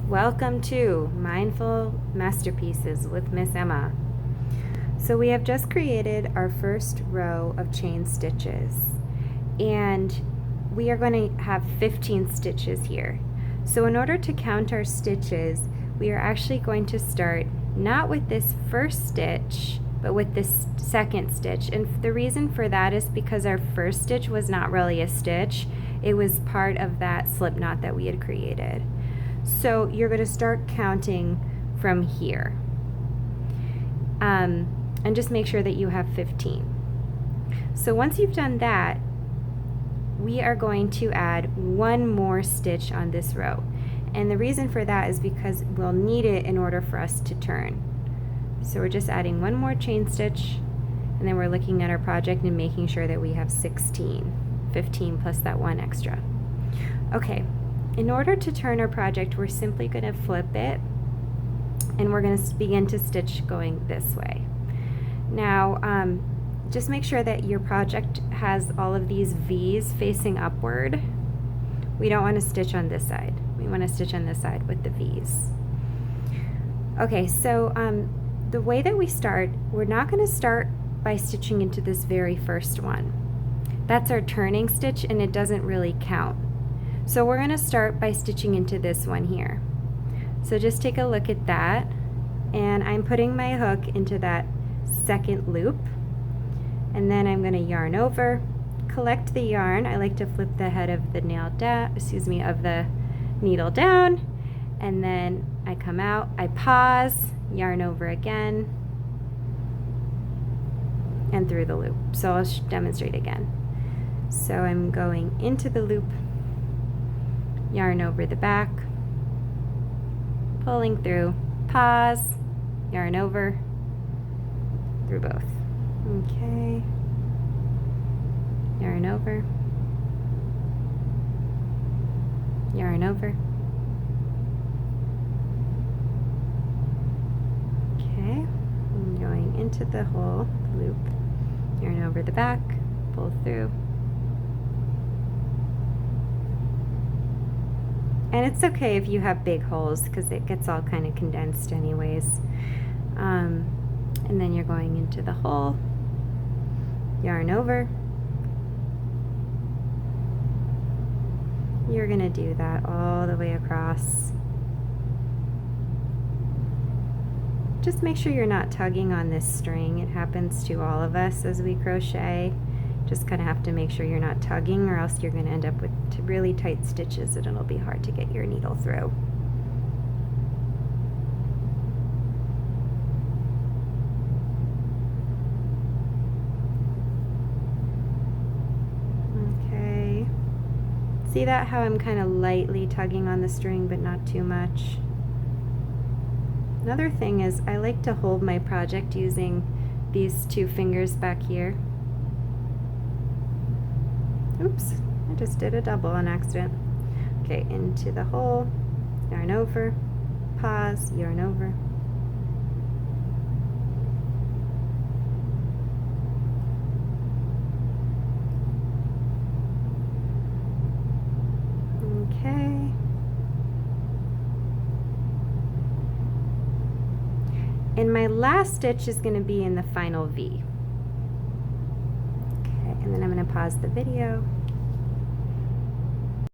Welcome to Mindful Masterpieces with Miss Emma. So we have just created our first row of chain stitches, and we are going to have 15 stitches here. So in order to count our stitches, we are actually going to start not with this first stitch, but with this second stitch. And the reason for that is because our first stitch was not really a stitch. It was part of that slip knot that we had created. So you're going to start counting from here. And just make sure that you have 15. So once you've done that, we are going to add one more stitch on this row. And the reason for that is because we'll need it in order for us to turn. So we're just adding one more chain stitch, and then we're looking at our project and making sure that we have 16, 15 plus that one extra. Okay, in order to turn our project, we're simply going to flip it, and we're going to begin to stitch going this way. Now, just make sure that your project has all of these V's facing upward. We don't want to stitch on this side. We want to stitch on this side with the V's. Okay, so the way that we start, we're not going to start by stitching into this very first one. That's our turning stitch, and it doesn't really count. So we're going to start by stitching into this one here. So just take a look at that, and I'm putting my hook into that second loop, and then I'm going to yarn over, collect the yarn. I like to flip the head of the nail down, of the needle down, and then I come out, I pause, yarn over again, and through the loop. So I'll demonstrate again. So I'm going into the loop, yarn over the back, pulling through, pause, yarn over, through both. Okay, yarn over, yarn over. Okay, I'm going into the hole, loop, yarn over the back, pull through. And it's okay if you have big holes because it gets all kind of condensed anyways. And then you're going into the hole, yarn over. You're going to do that all the way across. Just make sure you're not tugging on this string. It happens to all of us as we crochet. Just kind of have to make sure you're not tugging, or else you're going to end up with really tight stitches and it'll be hard to get your needle through. Okay. See that, how I'm kind of lightly tugging on the string but not too much? Another thing is I like to hold my project using these two fingers back here. Oops, I just did a double on accident. Okay, into the hole, yarn over, pause, yarn over. Okay. And my last stitch is going to be in the final V. And then I'm going to pause the video.